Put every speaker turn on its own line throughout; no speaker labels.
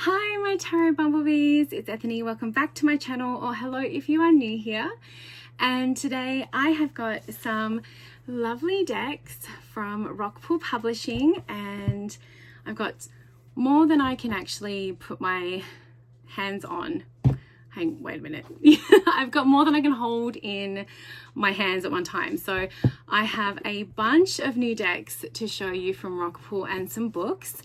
Hi my tarot bumblebees, it's Ethany. Welcome back to my channel, or hello if you are new here. And today I have got some lovely decks from Rockpool Publishing, and I've got more than I can actually put my hands on. Wait a minute. I've got more than I can hold in my hands at one time. So I have a bunch of new decks to show you from Rockpool and some books.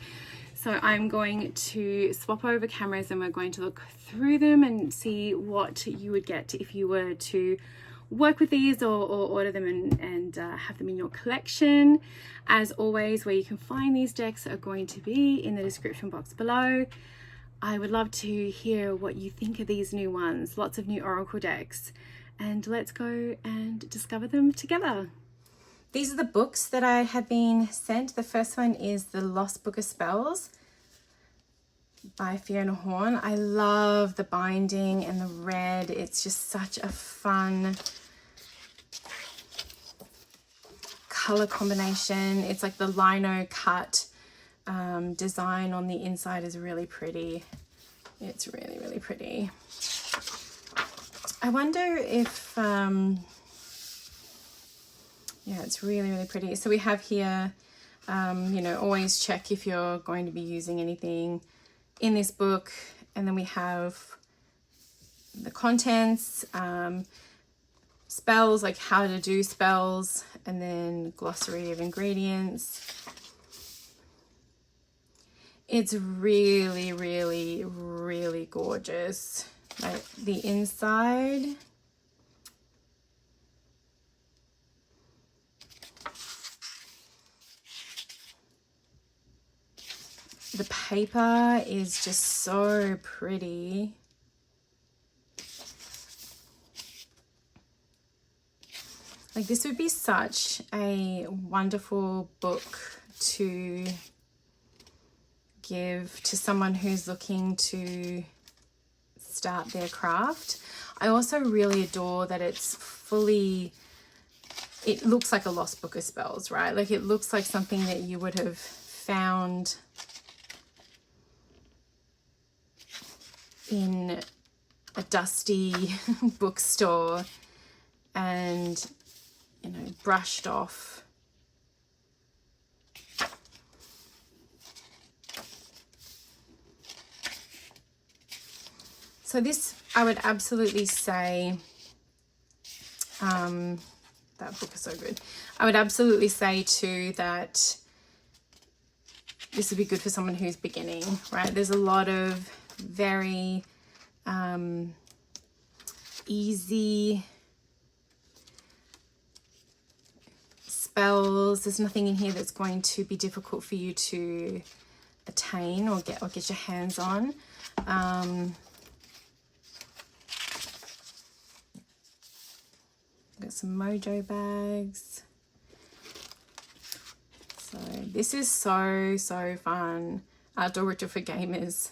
So I'm going to swap over cameras and we're going to look through them and see what you would get if you were to work with these or order them and have them in your collection. As always, where you can find these decks are going to be in the description box below. I would love to hear what you think of these new ones, lots of new Oracle decks, and let's go and discover them together. These are the books that I have been sent. The first one is The Lost Book of Spells by Fiona Horn. I love the binding and the red. It's just such a fun color combination. It's like the lino cut design on the inside is really pretty. It's really, really pretty. I wonder if... yeah, it's really, really pretty. So we have here, you know, always check if you're going to be using anything in this book. And then we have the contents, spells, like how to do spells, and then glossary of ingredients. It's really, really, really gorgeous. Like the inside... the paper is just so pretty. Like this would be such a wonderful book to give to someone who's looking to start their craft. I also really adore that it's fully, it looks like a lost book of spells, right? Like it looks like something that you would have found in a dusty bookstore and, you know, brushed off. So this, I would absolutely say, that book is so good. I would absolutely say too that this would be good for someone who's beginning, right? There's a lot of very easy spells. There's nothing in here that's going to be difficult for you to attain or get your hands on. Got some mojo bags. So this is so fun. Outdoor ritual for gamers.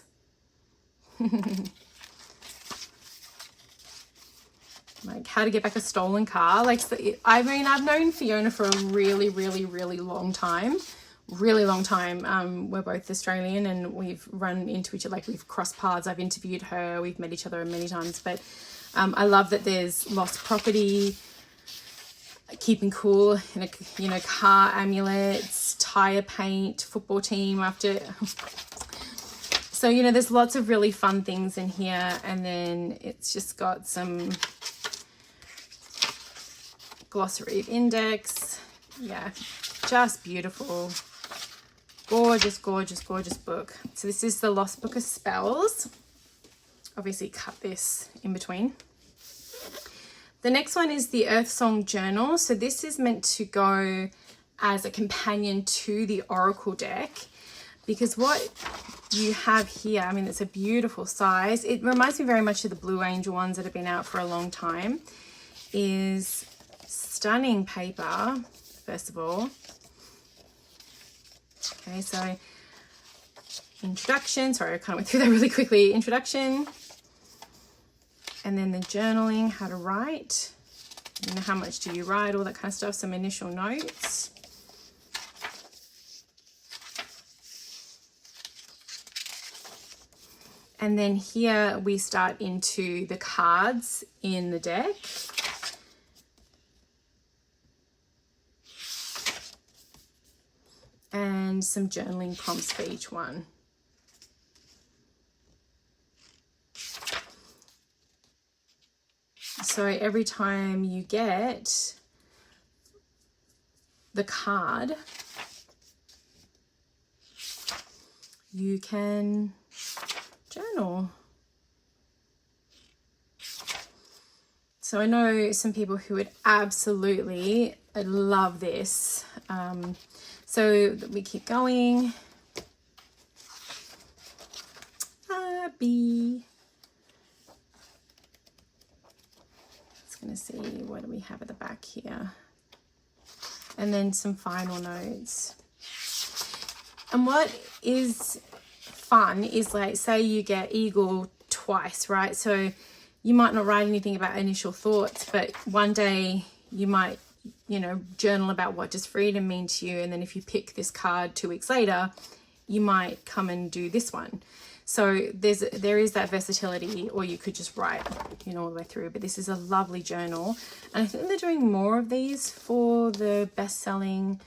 Like how to get back a stolen car. Like, so I mean, I've known Fiona for a really long time. We're both Australian and we've run into each other, like we've crossed paths. I've interviewed her, we've met each other many times, but I love that there's lost property, keeping cool, in a, you know, car amulets, tire paint, football team after. So, you know, there's lots of really fun things in here, and then it's just got some glossary of index. Yeah, just beautiful. Gorgeous book. So this is The Lost Book of Spells. Obviously cut this in between. The next one is the Earth Song Journal. So this is meant to go as a companion to the Oracle deck, because what you have here, I mean, it's a beautiful size. It reminds me very much of the Blue Angel ones that have been out for a long time. Is stunning paper, first of all. Okay, so introduction. Sorry, I kind of went through that really quickly. Introduction. And then the journaling, how to write. You know, how much do you write, all that kind of stuff. Some initial notes. And then here we start into the cards in the deck. And some journaling prompts for each one. So every time you get the card, you can journal. So I know some people who would absolutely love this. So we keep going. B. Just gonna see what do we have at the back here. And then some final notes. And what is fun is, like, say you get eagle twice, right? So you might not write anything about initial thoughts, but one day you might, you know, journal about what does freedom mean to you. And then if you pick this card 2 weeks later, you might come and do this one. So there is that versatility, or you could just write, you know, all the way through. But this is a lovely journal. And I think they're doing more of these for the best-selling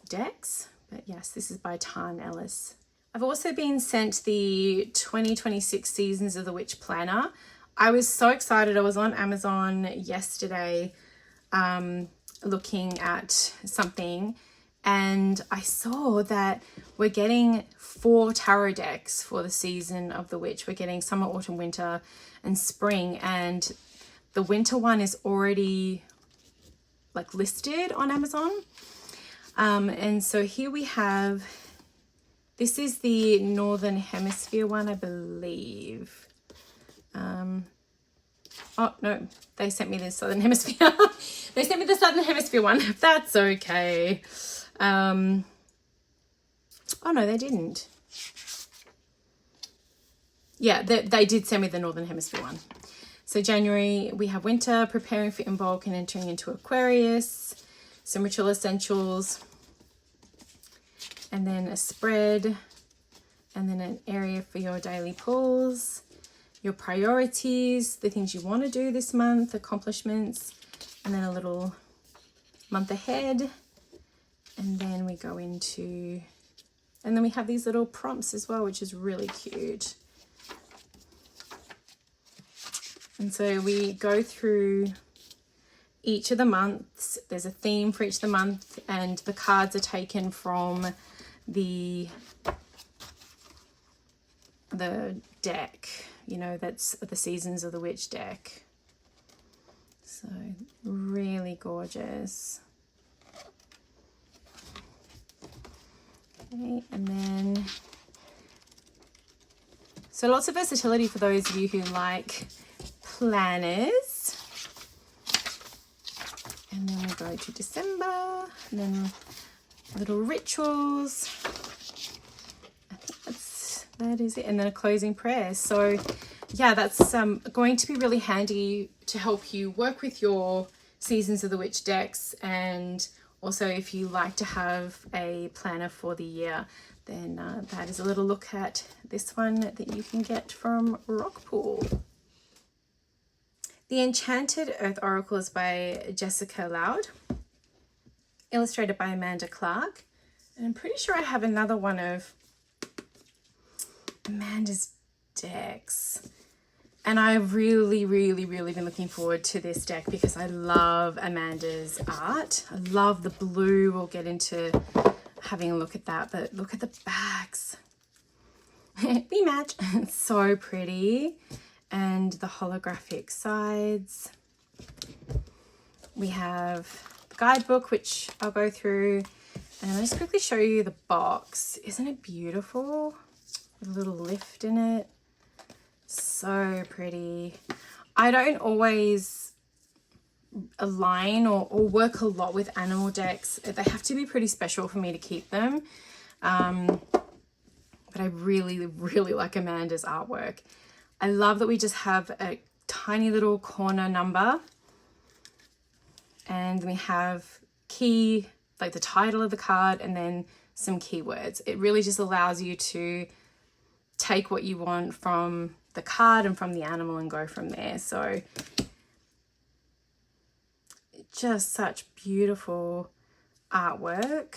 decks. But yes, this is by Tarn Ellis. I've also been sent the 2026 Seasons of the Witch Planner. I was so excited. I was on Amazon yesterday looking at something, and I saw that we're getting 4 tarot decks for the season of the witch. We're getting summer, autumn, winter, and spring. And the winter one is already like listed on Amazon. And so here we have, this is the Northern Hemisphere one, I believe. Oh no, they sent me the Southern Hemisphere. They sent me the Southern Hemisphere one. That's okay. Oh no, they didn't. Yeah, they did send me the Northern Hemisphere one. So January, we have winter, preparing for Imbolc and entering into Aquarius, some ritual essentials, and then a spread, and then an area for your daily pulls, your priorities, the things you want to do this month, accomplishments, and then a little month ahead. And then we go into, and then we have these little prompts as well, which is really cute. And so we go through each of the months. There's a theme for each of the month, and the cards are taken from the deck, you know, that's the Seasons of the Witch deck. So really gorgeous. Okay, and then, so lots of versatility for those of you who like planners. And then we go to December, and then little rituals. I think that is it. And then a closing prayer. So yeah, that's going to be really handy to help you work with your Seasons of the Witch decks. And also, if you like to have a planner for the year, then that is a little look at this one that you can get from Rockpool. The Enchanted Earth Oracle is by Jessica Loud, illustrated by Amanda Clark. And I'm pretty sure I have another one of Amanda's decks. And I've really been looking forward to this deck because I love Amanda's art. I love the blue. We'll get into having a look at that, but look at the backs. We match. It's so pretty. And the holographic sides. We have the guidebook, which I'll go through. And I'll just quickly show you the box. Isn't it beautiful? With a little lift in it. So pretty. I don't always align or work a lot with animal decks. They have to be pretty special for me to keep them. But I really like Amanda's artwork. I love that we just have a tiny little corner number, and we have key, like the title of the card, and then some keywords. It really just allows you to take what you want from the card and from the animal and go from there. So just such beautiful artwork.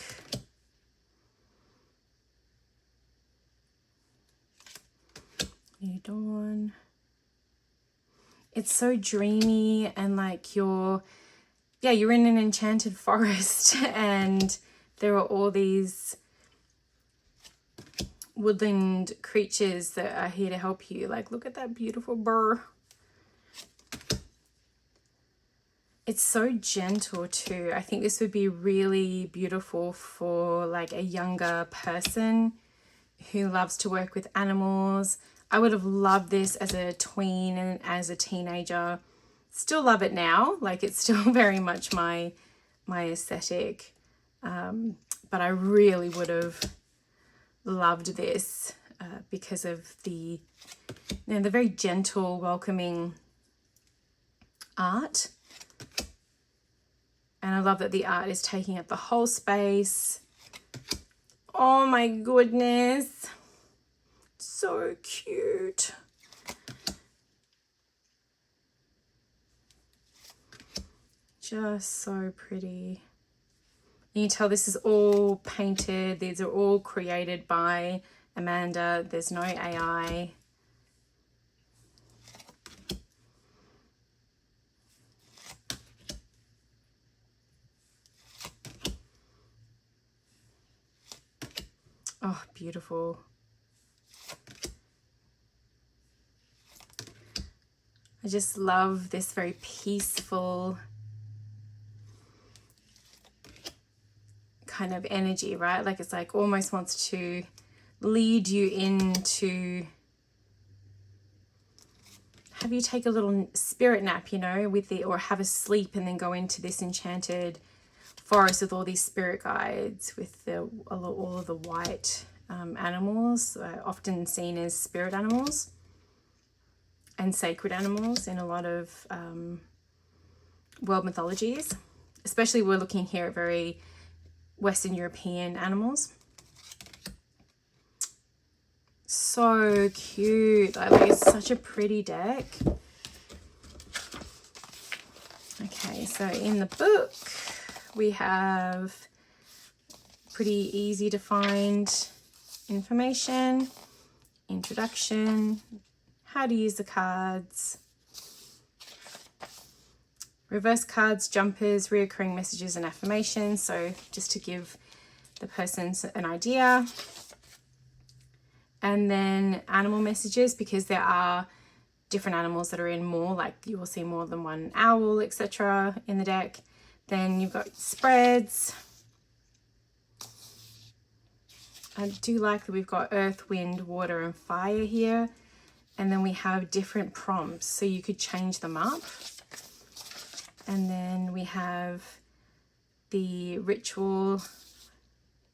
New Dawn. It's so dreamy and like you're in an enchanted forest and there are all these woodland creatures that are here to help you. Like, look at that beautiful bird. It's so gentle too. I think this would be really beautiful for like a younger person who loves to work with animals. I would have loved this as a tween and as a teenager. Still love it now. Like, it's still very much my aesthetic. But I really would have loved this because of the very gentle, welcoming art. And I love that the art is taking up the whole space. Oh my goodness. So cute. Just so pretty. You can tell this is all painted. These are all created by Amanda. There's no AI. Oh, beautiful. I just love this very peaceful kind of energy, right? Like, it's like almost wants to lead you into, have you take a little spirit nap, you know, with the, or have a sleep and then go into this enchanted forest with all these spirit guides, with the all of the white animals, often seen as spirit animals and sacred animals in a lot of world mythologies. Especially we're looking here at very Western European animals. So cute. I like, it's such a pretty deck. Okay, so in the book we have pretty easy to find information, introduction, how to use the cards, reverse cards, jumpers, reoccurring messages and affirmations. So just to give the person an idea. And then animal messages, because there are different animals that are in more, like you will see more than one owl, etc. in the deck. Then you've got spreads. I do like that we've got earth, wind, water and fire here. And then we have different prompts, so you could change them up. And then we have the ritual,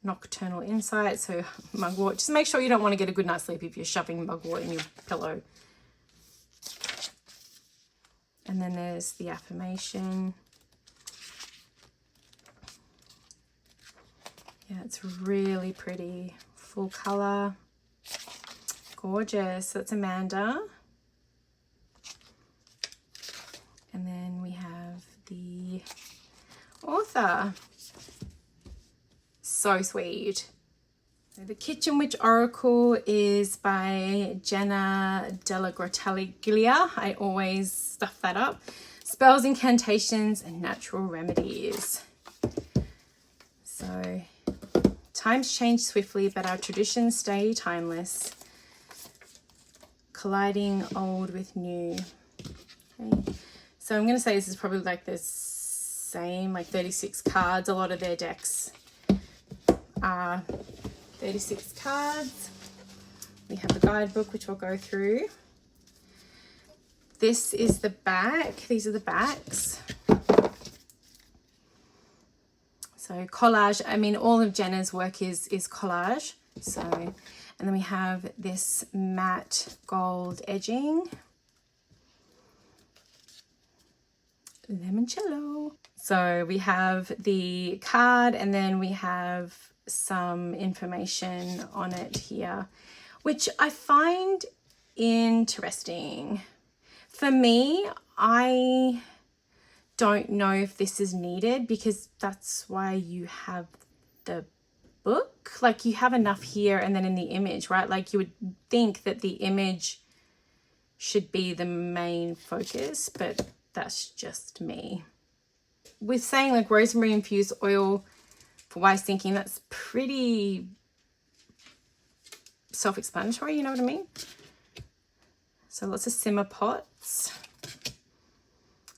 nocturnal insight, so mugwort. Just make sure you don't want to get a good night's sleep if you're shoving mugwort in your pillow. And then there's the affirmation. Yeah, it's really pretty, full color, gorgeous. That's Amanda. And then we have the author. So sweet. So the Kitchen Witch Oracle is by Jenna Della Grottaglia. I always stuff that up. Spells, incantations, and natural remedies. So, times change swiftly, but our traditions stay timeless. Colliding old with new. Okay. So I'm going to say this is probably like the same, like 36 cards. A lot of their decks are 36 cards. We have the guidebook, which we'll go through. This is the back. These are the backs. So collage, I mean, all of Jenna's work is collage. So, and then we have this matte gold edging. Limoncello. So we have the card and then we have some information on it here. which I find interesting. For me, I don't know if this is needed, because that's why you have the book. Like, you have enough here and then in the image, right? Like, you would think that the image should be the main focus, but that's just me. With saying like rosemary infused oil for wise thinking, that's pretty self-explanatory, you know what I mean? So lots of simmer pots,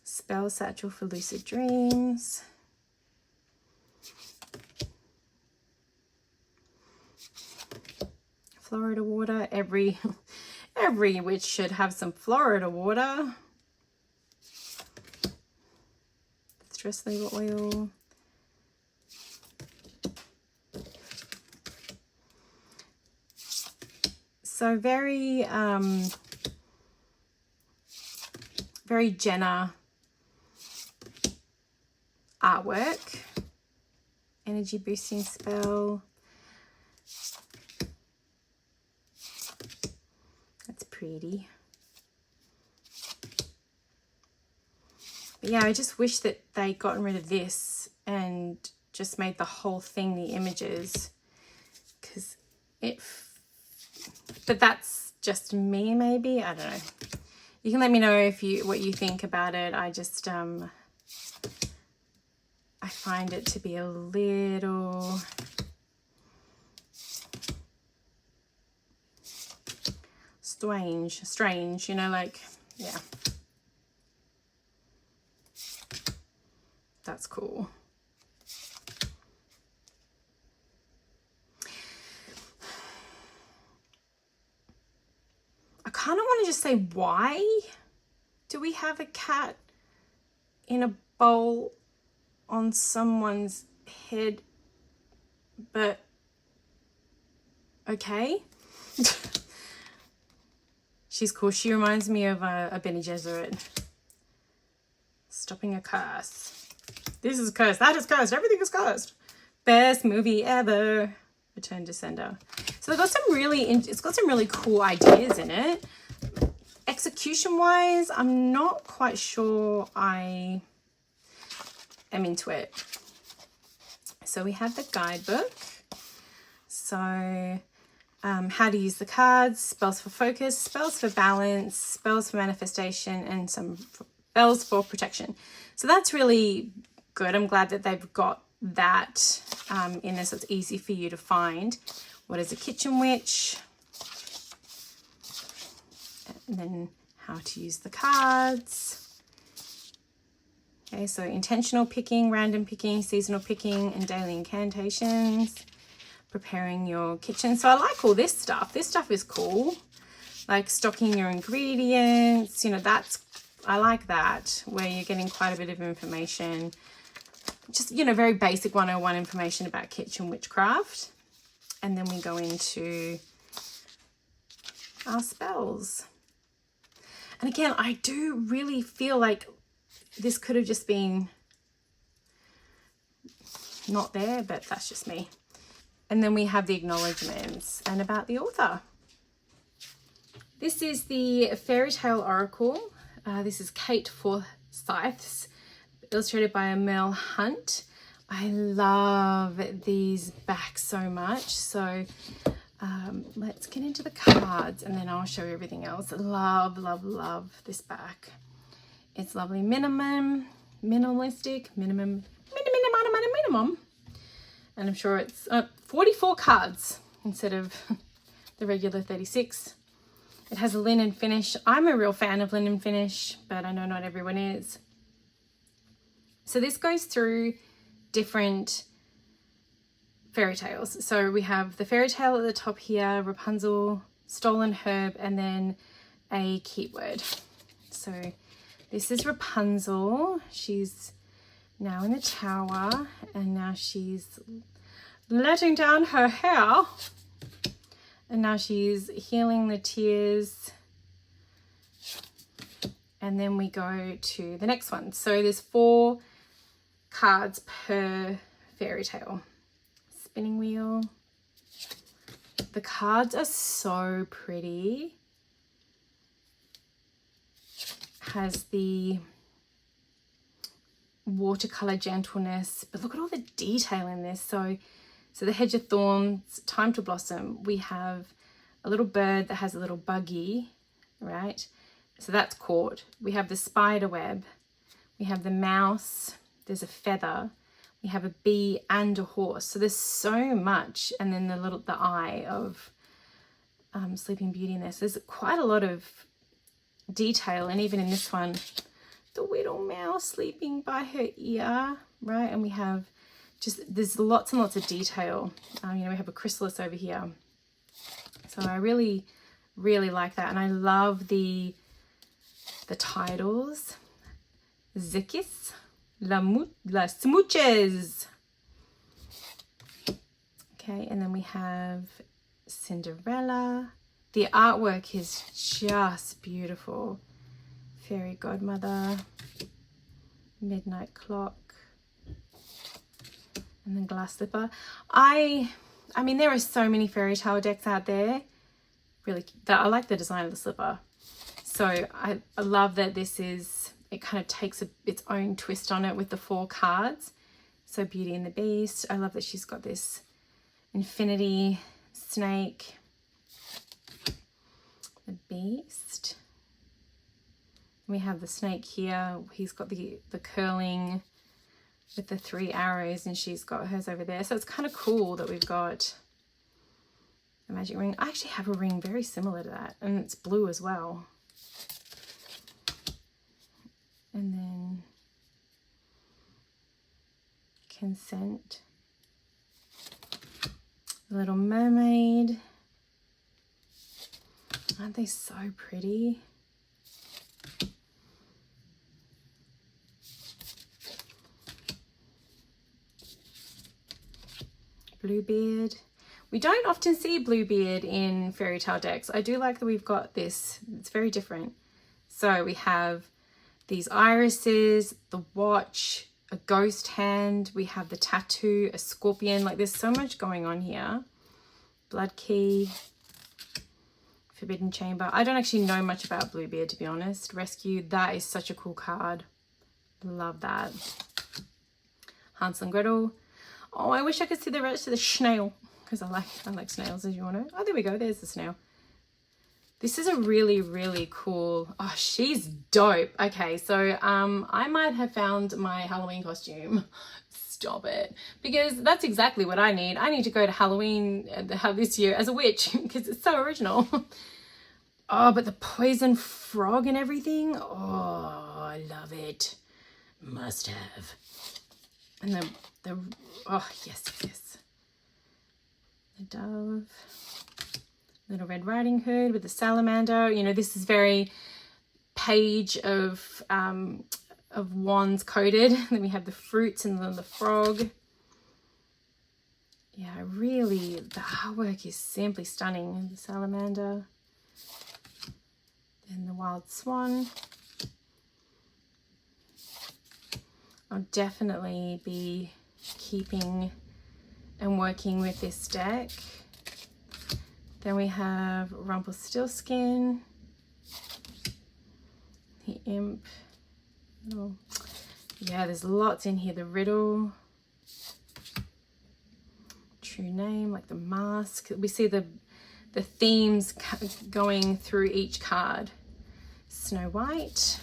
spell satchel for lucid dreams, Florida water. Every witch should have some Florida water. Stress label oil. So very Jenna artwork. Energy boosting spell. That's pretty. But yeah, I just wish that they'd gotten rid of this and just made the whole thing the images, because but that's just me, maybe, I don't know. You can let me know what you think about it. I just I find it to be a little strange, you know, like, yeah. That's cool. I kind of want to just say, why do we have a cat in a bowl on someone's head? But okay. She's cool. She reminds me of a Bene Gesserit. Stopping a curse. This is cursed. That is cursed. Everything is cursed. Best movie ever. Return to Sender. So they've got some it's got some really cool ideas in it. Execution wise, I'm not quite sure I am into it. So we have the guidebook. So how to use the cards, spells for focus, spells for balance, spells for manifestation, and some spells for protection. So that's really good. I'm glad that they've got that in there, so it's easy for you to find. What is a kitchen witch? And then how to use the cards. Okay, so intentional picking, random picking, seasonal picking, and daily incantations. Preparing your kitchen. So I like all this stuff. This stuff is cool. Like stocking your ingredients, you know, I like that, where you're getting quite a bit of information. Just, you know, very basic 101 information about kitchen witchcraft. And then we go into our spells. And again, I do really feel like this could have just been not there, but that's just me. And then we have the acknowledgements and about the author. This is the Fairy Tale Oracle. This is Kate Forsyth's, illustrated by Mel Hunt. I love these backs so much. So let's get into the cards and then I'll show you everything else. Love, love, love this back. It's lovely. Minimalistic, minimum. And I'm sure it's 44 cards instead of the regular 36. It has a linen finish. I'm a real fan of linen finish, but I know not everyone is. So this goes through different fairy tales. So we have the fairy tale at the top here, Rapunzel, stolen herb, and then a keyword. So this is Rapunzel. She's now in the tower, and now she's letting down her hair, and now she's healing the tears. And then we go to the next one. So there's 4 cards per fairy tale. Spinning wheel, The cards are so pretty. Has the watercolor gentleness, but look at all the detail in this. So the hedge of thorns, time to blossom. We have a little bird that has a little buggy, right? So that's caught. We have the spider web. We have the mouse. There's a feather. We have a bee and a horse. So there's so much. And then the eye of Sleeping Beauty in this. There's quite a lot of detail. And even in this one, the little mouse sleeping by her ear, right? And we have there's lots and lots of detail. You know, we have a chrysalis over here. So I really, really like that. And I love the titles. Zikis, las Smooches. Okay, and then we have Cinderella. The artwork is just beautiful. Fairy Godmother, Midnight Clock, and then Glass Slipper. I mean, there are so many fairy tale decks out there. Really, I like the design of the slipper. So I love that it kind of takes its own twist on it with the 4 cards. So Beauty and the Beast. I love that she's got this infinity snake. The Beast. We have the snake here. He's got the curling with the 3 arrows, and she's got hers over there. So it's kind of cool that we've got the magic ring. I actually have a ring very similar to that, and it's blue as well. And then Consent. The Little Mermaid. Aren't they so pretty? Bluebeard. We don't often see Bluebeard in fairy tale decks. I do like that we've got this. It's very different. So we have these irises, the watch, a ghost hand. We have the tattoo, a scorpion. Like, there's so much going on here. Blood Key. Forbidden Chamber. I don't actually know much about Bluebeard, to be honest. Rescue. That is such a cool card. Love that. Hansel and Gretel. Oh, I wish I could see the rest of the snail, because I like snails, as you all know. Oh, there we go. There's the snail. This is a really, really cool. Oh, she's dope. Okay, so I might have found my Halloween costume. Stop it. Because that's exactly what I need. I need to go to Halloween this year as a witch, because it's so original. Oh, but the poison frog and everything. Oh, I love it. Must have. And oh, yes. The dove. Little Red Riding Hood with the salamander. You know, this is very page of wands coded. Then we have the fruits and then the frog. Yeah, really, the artwork is simply stunning. And the salamander. Then the wild swan. I'll definitely be keeping and working with this deck. Then we have Rumpelstiltskin, the imp. Oh, yeah, there's lots in here. The riddle, true name, like the mask. We see the themes going through each card. Snow White.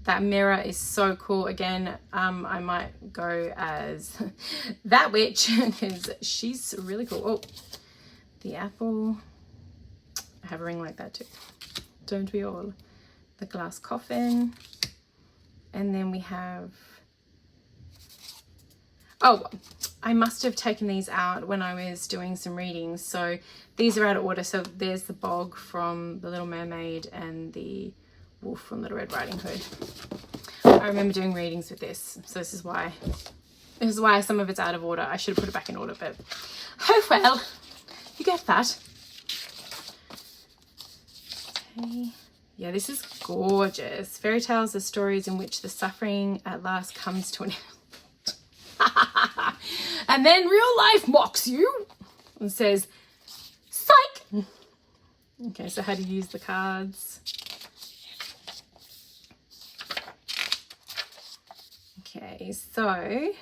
That mirror is so cool. Again, I might go as that witch because she's really cool. Oh, the apple. I have a ring like that too. Don't we all? The glass coffin. And then we have... Oh, I must have taken these out when I was doing some readings. So these are out of order. So there's the bog from The Little Mermaid and the wolf from Little Red Riding Hood. I remember doing readings with this, so this is why some of it's out of order. I should have put it back in order, but oh well, you get that. Okay. Yeah, this is gorgeous. Fairy tales are stories in which the suffering at last comes to an end. And then real life mocks you and says, Okay, so how to use the cards. Okay, so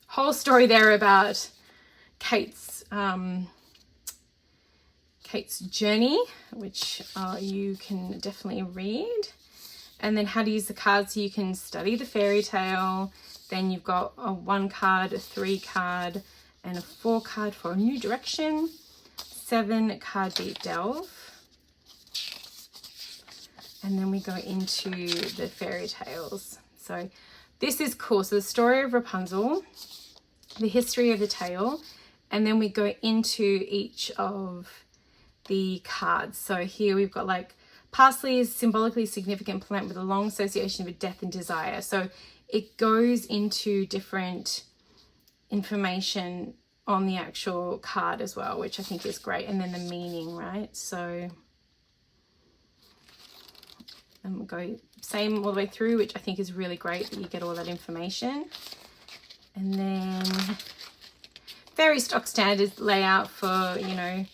whole story there about Kate's journey, which you can definitely read. And then how to use the cards, so you can study the fairy tale. Then you've got a 1 card, a 3 card, and a 4 card for a new direction. 7 card deep delve. And then we go into the fairy tales. So this is cool. So the story of Rapunzel, the history of the tale, and then we go into each of the cards. So here we've got like parsley is symbolically significant plant with a long association with death and desire. So it goes into different information on the actual card as well, which I think is great. And then the meaning, right? So and we'll go same all the way through, which I think is really great that you get all that information. And then very stock standard layout for, you know,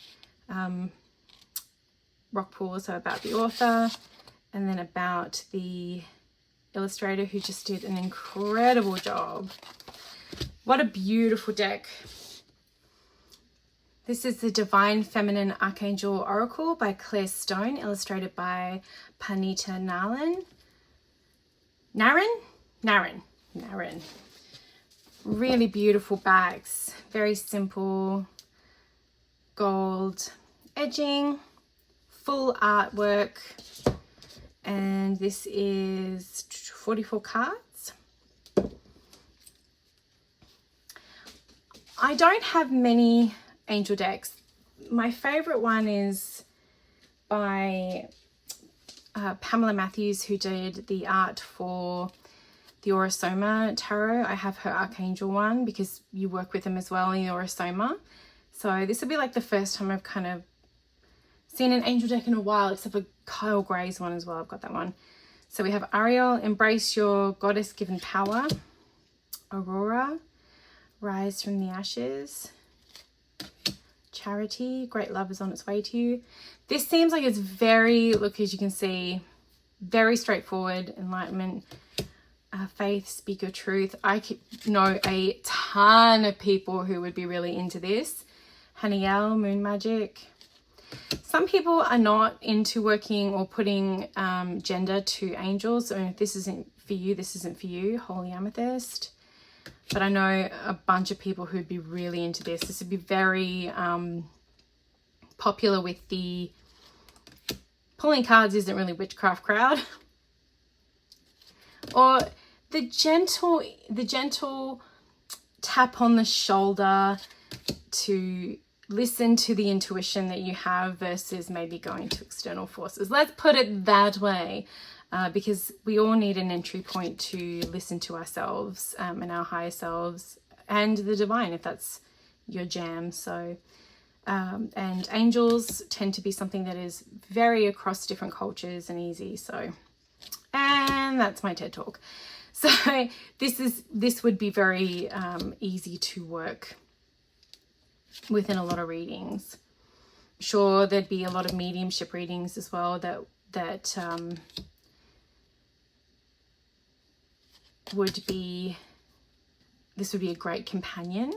Rockpool, so about the author, and then about the illustrator who just did an incredible job. What a beautiful deck. This is the Divine Feminine Archangel Oracle by Claire Stone, illustrated by Panita Naran. Really beautiful backs, very simple gold edging, full artwork, and this is 44 cards. I don't have many angel decks. My favorite one is by Pamela Matthews, who did the art for the Orosoma Tarot. I have her Archangel one because you work with them as well in the Orosoma. So this will be like the first time I've kind of seen an angel deck in a while, except for Kyle Gray's one as well. I've got that one. So we have Ariel, embrace your goddess given power. Aurora, rise from the ashes. Charity, great love is on its way to you. This seems like it's very, look, as you can see, very straightforward. Enlightenment, faith, speak your truth. I know a ton of people who would be really into this. Haniel, moon magic. Some people are not into working or putting gender to angels. So if this isn't for you, this isn't for you. Holy amethyst. But I know a bunch of people who'd be really into this. This would be very popular with the pulling cards isn't really witchcraft crowd. Or the gentle tap on the shoulder to listen to the intuition that you have versus maybe going to external forces. Let's put it that way. Because we all need an entry point to listen to ourselves and our higher selves and the divine, if that's your jam. So, and angels tend to be something that is very across different cultures and easy. So, and that's my TED talk. So this would be very easy to work within a lot of readings. Sure, there'd be a lot of mediumship readings as well that would be a great companion.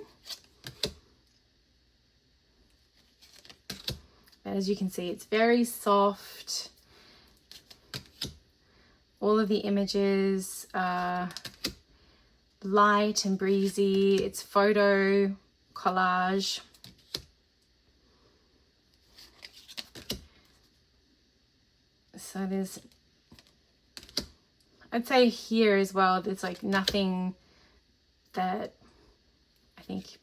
But as you can see, it's very soft. All of the images are light and breezy. It's photo collage. So there's, I'd say here as well, there's like nothing that I think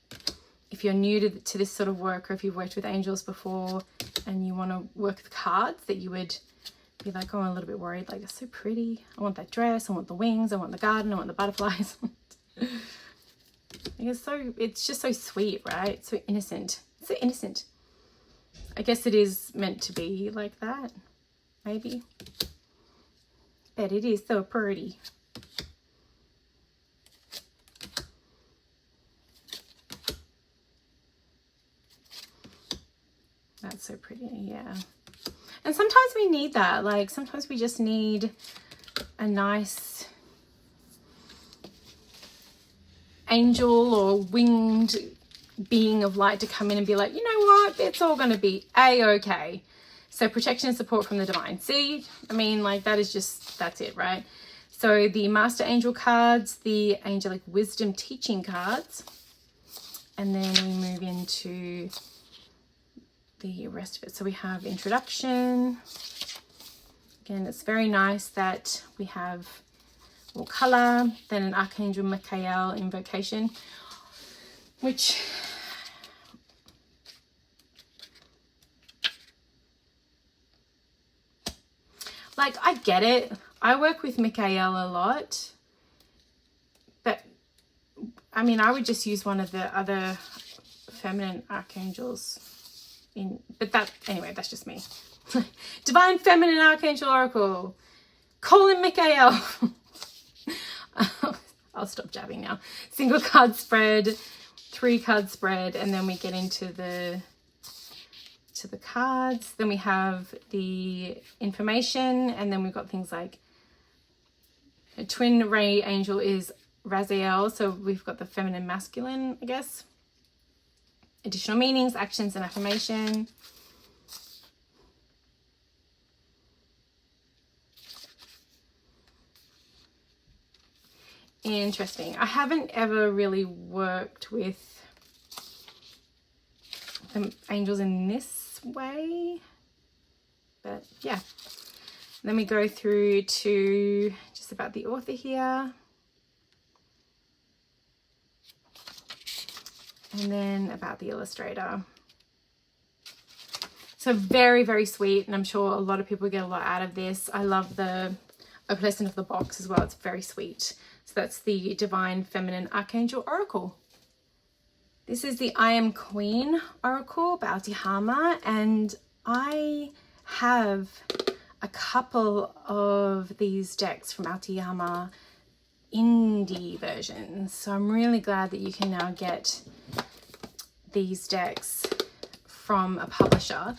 if you're new to this sort of work, or if you've worked with angels before and you want to work with cards, that you would be like, oh, I'm a little bit worried, like, it's so pretty. I want that dress, I want the wings, I want the garden, I want the butterflies. It's just so sweet, right? So innocent. So innocent. I guess it is meant to be like that, maybe. But it is so pretty. That's so pretty, yeah. And sometimes we need that. Like sometimes we just need a nice angel or winged being of light to come in and be like, you know what, it's all going to be a-okay. So protection and support from the divine. See, I mean, like that is just, that's it, right? So the Master Angel cards, the Angelic Wisdom Teaching cards, and then we move into the rest of it. So we have introduction. Again, it's very nice that we have more color, then an Archangel Michael invocation, which like I get it. I work with Michael a lot, but I mean I would just use one of the other feminine archangels in, but that anyway, that's just me. Divine Feminine Archangel Oracle. Call in Michael. I'll stop jabbing now. Single card spread, 3 card spread, and then we get into the cards. Then we have the information, and then we've got things like a twin ray angel is Raziel, so we've got the feminine masculine, I guess. Additional meanings, actions, and affirmation. Interesting. I haven't ever really worked with the angels in this way, but yeah. Then we go through to just about the author here, and then about the illustrator. So very, very sweet, and I'm sure a lot of people get a lot out of this. I love the opalescent of the box as well. It's very sweet. So that's the Divine Feminine Archangel Oracle. This is the I Am Queen Oracle by Altihama, and I have a couple of these decks from Altihama indie versions. So I'm really glad that you can now get these decks from a publisher.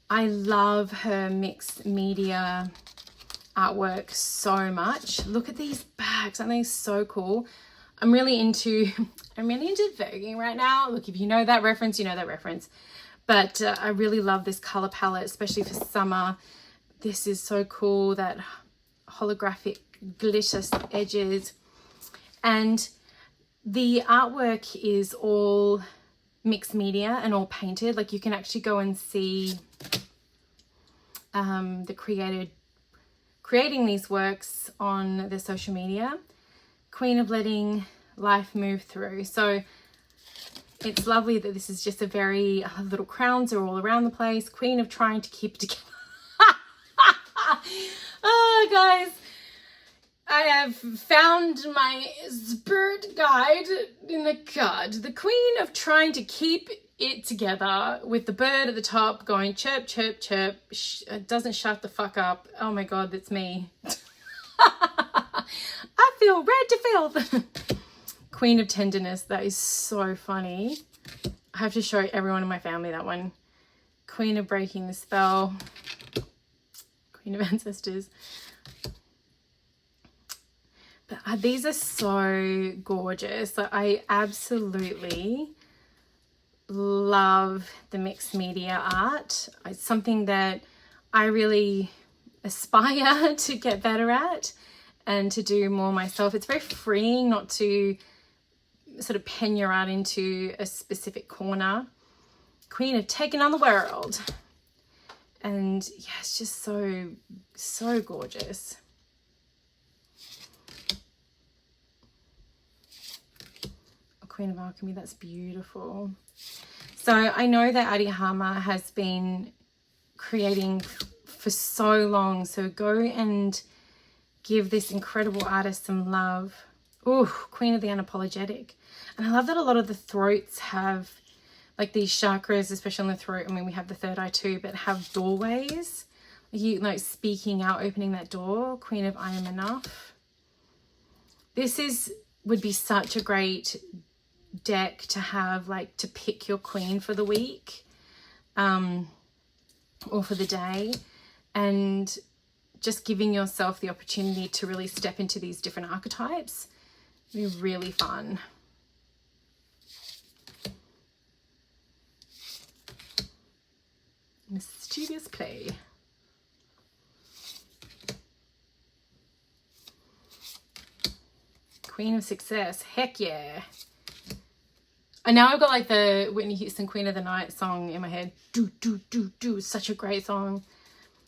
I love her mixed media artwork so much. Look at these bags, aren't they so cool? I'm really into voguing right now. Look, if you know that reference, you know that reference. But I really love this color palette, especially for summer. This is so cool, that holographic glitter edges. And the artwork is all mixed media and all painted. Like you can actually go and see the creating these works on their social media. Queen of letting life move through. So it's lovely that this is just a very little crowns are all around the place. Queen of trying to keep it together. Oh, guys, I have found my spirit guide in the card. The Queen of trying to keep it together, with the bird at the top going chirp, chirp, chirp. It doesn't shut the fuck up. Oh my God, that's me. I feel red to filth. Queen of Tenderness. That is so funny. I have to show everyone in my family that one. Queen of Breaking the Spell. Queen of Ancestors. But these are so gorgeous. Like, I absolutely love the mixed media art. It's something that I really aspire to get better at and to do more myself. It's very freeing not to sort of pen your art into a specific corner. Queen of taking on the world. And yeah, it's just so gorgeous. Queen of Alchemy, that's beautiful. So I know that Altihama has been creating for so long, so go and give this incredible artist some love. Ooh, Queen of the Unapologetic. And I love that a lot of the throats have like these chakras, especially on the throat. I mean, we have the third eye too, but have doorways. You like speaking out, opening that door. Queen of I Am Enough. This would be such a great deck to have, like, to pick your queen for the week. or for the day, and just giving yourself the opportunity to really step into these different archetypes. It'll be really fun. Mischievous play. Queen of Success. Heck yeah. And now I've got like the Whitney Houston Queen of the Night song in my head. Do, do, do, do. Such a great song.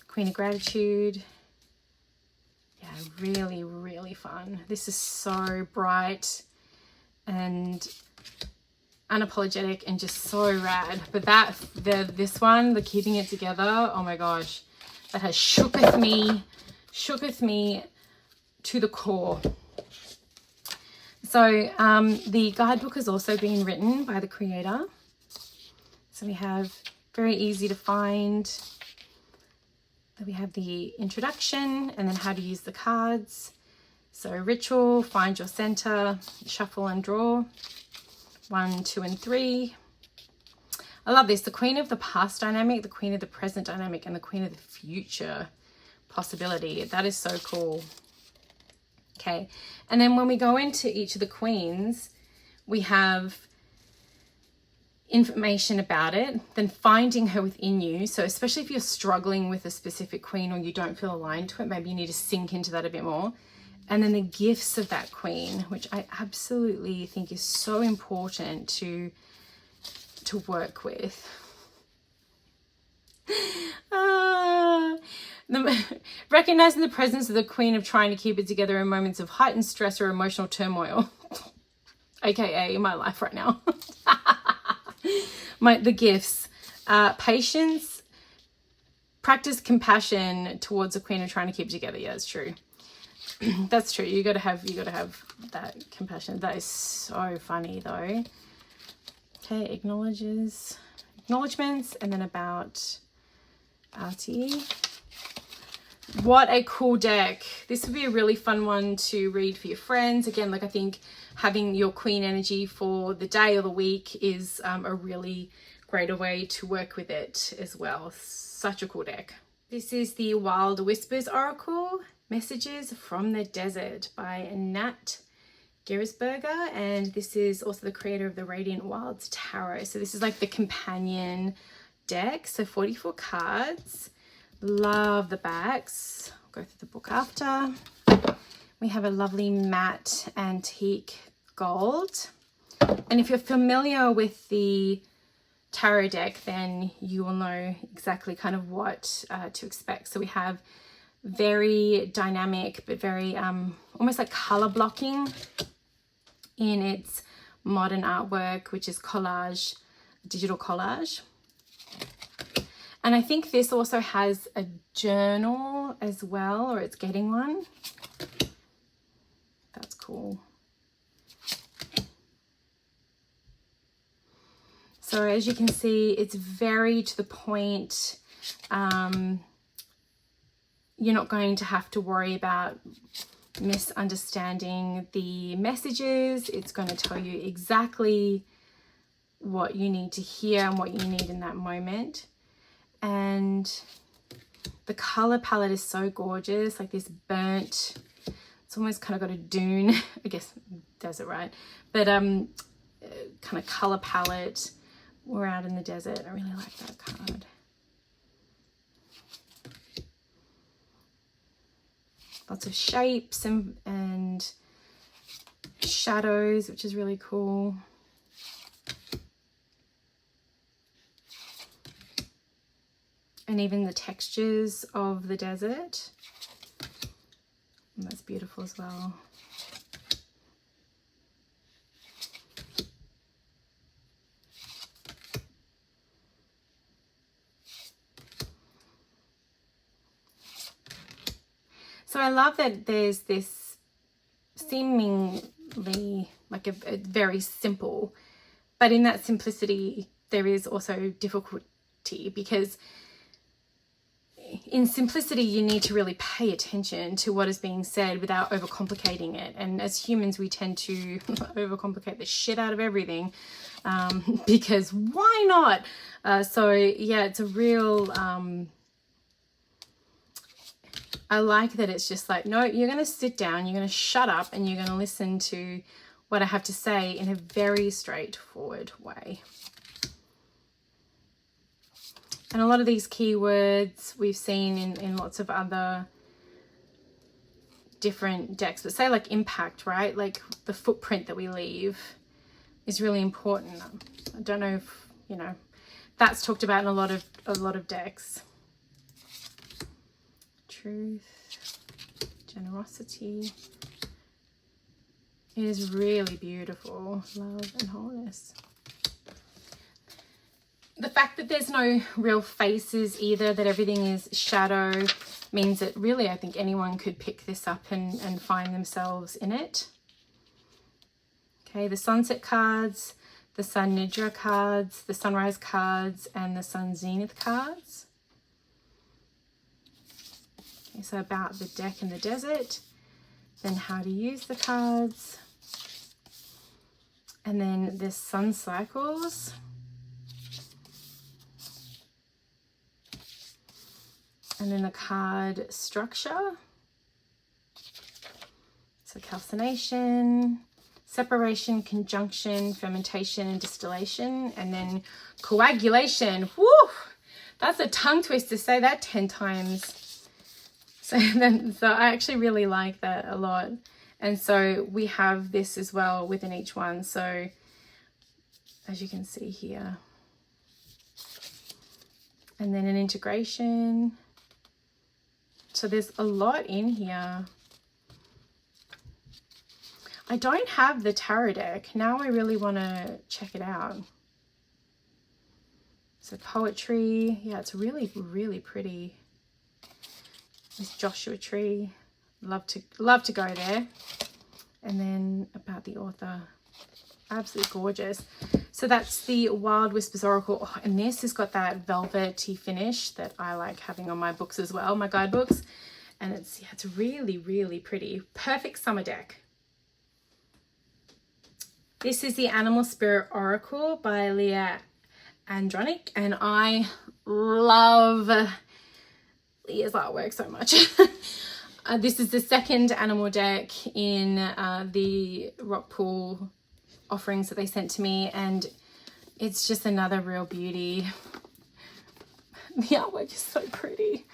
Queen of Gratitude. Yeah, really, really fun. This is so bright and unapologetic and just so rad. But this one, the Keeping It Together, oh my gosh, that has shooketh me to the core. So the guidebook has also been written by the creator. So we have very easy to find. We have the introduction and then how to use the cards. So ritual, find your center, shuffle and draw. 1, 2, and 3. I love this. The Queen of the Past dynamic, the Queen of the Present dynamic, and the Queen of the Future possibility. That is so cool. Okay, and then when we go into each of the queens, we have information about it, then finding her within you. So especially if you're struggling with a specific queen or you don't feel aligned to it, maybe you need to sink into that a bit more. And then the gifts of that queen, which I absolutely think is so important to work with. Recognizing the presence of the queen of trying to keep it together in moments of heightened stress or emotional turmoil, aka my life right now. The gifts, patience, practice compassion towards a queen of trying to keep it together. Yeah, that's true. That's true. You gotta have that compassion. That is so funny though. Okay, acknowledgements, and then about Artie. What a cool deck. This would be a really fun one to read for your friends. Again, like I think having your queen energy for the day or the week is a really greater way to work with it as well. Such a cool deck. This is the Wild Whispers Oracle, Messages from the Desert by Nat Giersberger, and this is also the creator of the Radiant Wilds Tarot. So this is like the companion deck. So 44 cards. Love the backs. I'll go through the book after. We have a lovely matte antique gold. And if you're familiar with the tarot deck, then you will know exactly kind of what to expect. So we have very dynamic, but very almost like color blocking in its modern artwork, which is collage, digital collage. And I think this also has a journal as well, or it's getting one. That's cool. So as you can see, it's very to the point. You're not going to have to worry about misunderstanding the messages. It's going to tell you exactly what you need to hear and what you need in that moment. And the color palette is so gorgeous, like this burnt, it's almost kind of got a dune, I guess desert, right? But kind of color palette. We're out in the desert. I really like that card. Lots of shapes and shadows, which is really cool. And even the textures of the desert. And that's beautiful as well. So I love that there's this seemingly like a very simple, but in that simplicity, there is also difficulty, because in simplicity, you need to really pay attention to what is being said without overcomplicating it. And as humans, we tend to overcomplicate the shit out of everything. because why not? So yeah, it's a real, I like that it's just like, no, you're going to sit down, you're going to shut up, and you're going to listen to what I have to say in a very straightforward way. And a lot of these keywords we've seen in lots of other different decks, but say like impact, right? Like the footprint that we leave is really important. I don't know if, you know, that's talked about in a lot of decks. Truth, generosity. It is really beautiful. Love and wholeness. The fact that there's no real faces either, that everything is shadow, means that really I think anyone could pick this up and find themselves in it. Okay, the sunset cards, the sun nidra cards, the sunrise cards, and the sun zenith cards. Okay, so about the deck in the desert, then how to use the cards, and then the sun cycles. And then the card structure. So calcination, separation, conjunction, fermentation, and distillation. And then coagulation. Woo! That's a tongue twister. Say that 10 times. So I actually really like that a lot. And so we have this as well within each one. So as you can see here. And then an integration. So there's a lot in here. I don't have the tarot deck. Now I really want to check it out. So poetry. Yeah, it's really, really pretty. This Joshua tree. Love to go there. And then about the author. Absolutely gorgeous. So that's the Wild Whispers Oracle. Oh, and this has got that velvety finish that I like having on my books as well, my guidebooks. And it's really, really pretty. Perfect summer deck. This is the Animal Spirit Oracle by Leah Andronic. And I love Leah's artwork so much. This is the second animal deck in the rock pool offerings that they sent to me, and it's just another real beauty. The artwork is so pretty.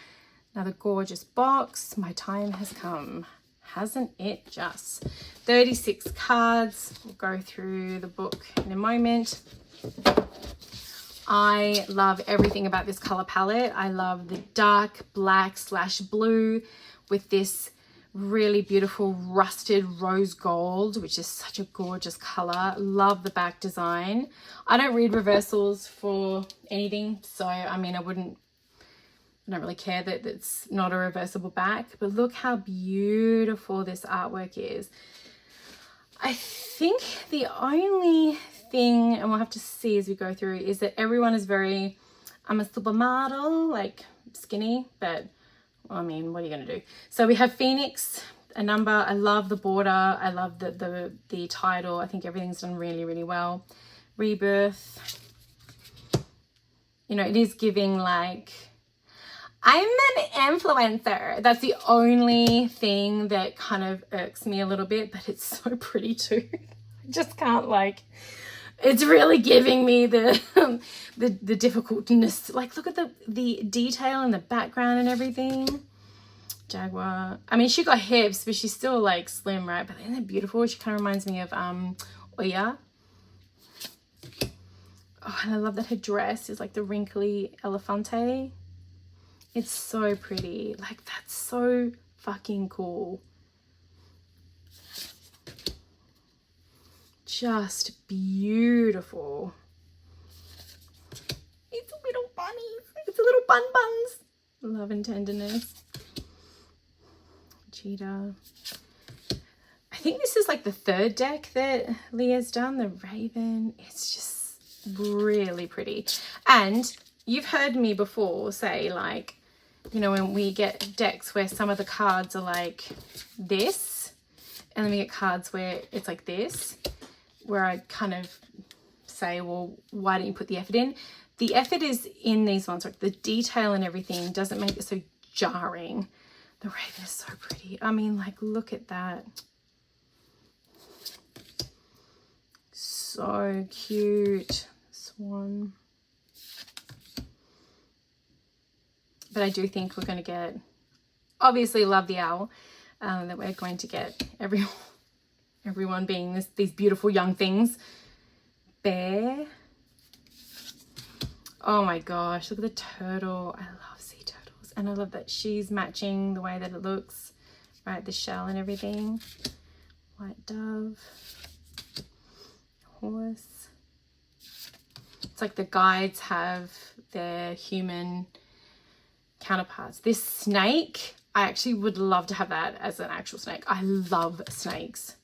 Another gorgeous box. My time has come, hasn't it just? 36 cards. We'll go through the book in a moment. I love everything about this color palette. I love the dark black / blue with this really beautiful rusted rose gold, which is such a gorgeous color. Love the back design. I don't read reversals for anything, so I mean, I don't really care that it's not a reversible back, but look how beautiful this artwork is. I think the only thing, and we'll have to see as we go through, is that everyone is very, I'm a supermodel, like skinny, but I mean, what are you going to do? So we have Phoenix, a number. I love the border. I love the title. I think everything's done really, really well. Rebirth. You know, it is giving like, I'm an influencer. That's the only thing that kind of irks me a little bit, but it's so pretty too. I just can't like, it's really giving me the difficultness. Like, look at the detail in the background and everything. Jaguar. I mean, she got hips, but she's still like slim, right? But isn't it beautiful? She kind of reminds me of Oya. Oh, and I love that her dress is like the wrinkly elefante. It's so pretty. Like, that's so fucking cool. Just beautiful. It's a little bunny. It's a little buns. Love and tenderness. Cheetah. I think this is like the third deck that Leah's done, the Raven. It's just really pretty. And you've heard me before say, like, you know, when we get decks where some of the cards are like this, and then we get cards where it's like this, where I kind of say, well, why don't you put the effort in? The effort is in these ones, like the detail and everything doesn't make it so jarring. The raven is so pretty. I mean, like, look at that. So cute. Swan. But I do think we're going to get, obviously love the owl, that we're going to get everyone being these beautiful young things. Bear. Oh my gosh, look at the turtle. I love sea turtles. And I love that she's matching the way that it looks, right? The shell and everything. White dove. Horse. It's like the guides have their human counterparts. This snake, I actually would love to have that as an actual snake. I love snakes.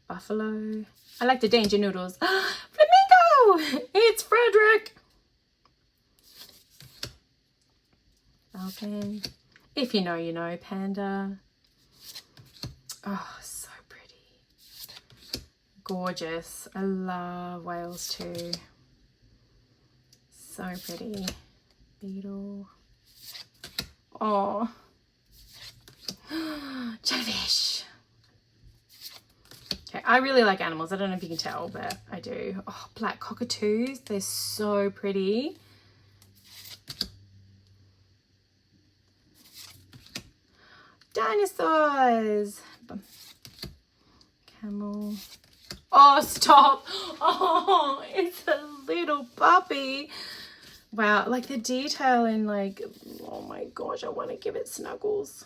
Buffalo. I like the danger noodles. Flamingo! It's Frederick! Falcon. If you know, you know. Panda. Oh, so pretty. Gorgeous. I love whales too. So pretty. Beetle. Oh. Jellyfish. Okay, I really like animals. I don't know if you can tell, but I do. Oh, black cockatoos. They're so pretty. Dinosaurs. Camel. Oh, stop. Oh, it's a little puppy. Wow, like the detail in, like, oh my gosh, I want to give it snuggles.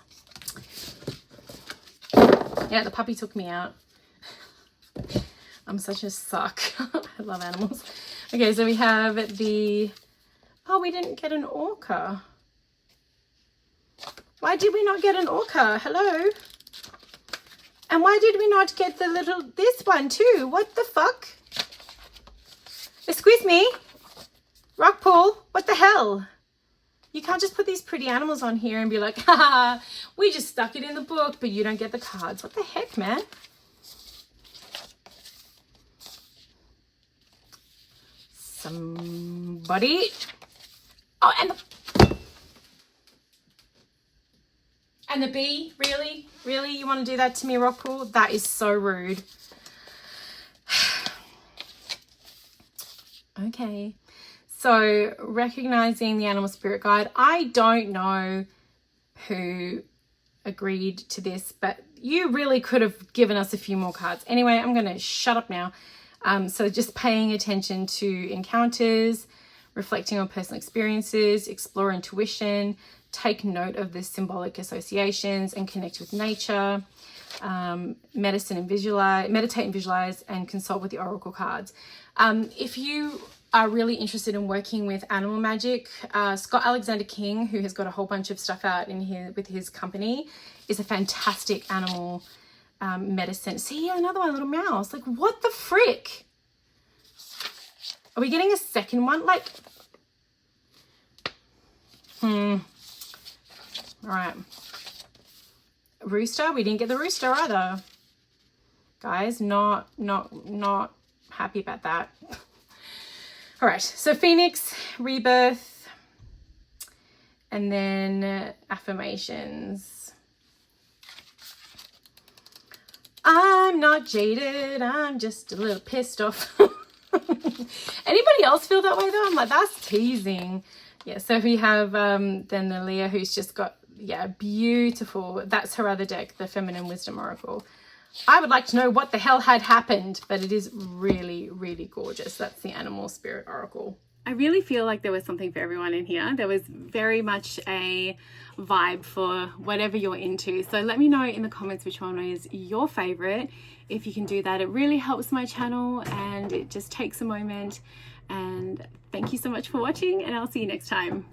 Yeah, the puppy took me out. I'm such a suck. I love animals. Okay, so we have the, oh, we didn't get an orca. Why did we not get an orca? Hello? And why did we not get the little, this one too? What the fuck? Excuse me? Rockpool, what the hell? You can't just put these pretty animals on here and be like, haha, we just stuck it in the book, but you don't get the cards. What the heck, man? Somebody. Oh, and the bee, really? Really? You want to do that to me, Rockpool? That is so rude. Okay. So, recognizing the animal spirit guide. I don't know who agreed to this, but you really could have given us a few more cards. Anyway, I'm going to shut up now. So just paying attention to encounters, reflecting on personal experiences, explore intuition, take note of the symbolic associations and connect with nature, meditate and visualize, and consult with the oracle cards. If you are really interested in working with animal magic, Scott Alexander King, who has got a whole bunch of stuff out with his company, is a fantastic animal medicine. See, another one, little mouse. Like, what the frick? Are we getting a second one? Like, all right. Rooster. We didn't get the rooster either. Guys, not happy about that. All right. So Phoenix, rebirth, and then affirmations. I'm not jaded. I'm just a little pissed off. Anybody else feel that way though? I'm like, that's teasing. Yeah, so we have then the Leah, who's just got, yeah, beautiful. That's her other deck, the Feminine Wisdom Oracle. I would like to know what the hell had happened, but it is really, really gorgeous. That's the Animal Spirit Oracle. I really feel like there was something for everyone in here. There was very much a vibe for whatever you're into. So let me know in the comments which one is your favorite. If you can do that, it really helps my channel and it just takes a moment. And thank you so much for watching, and I'll see you next time.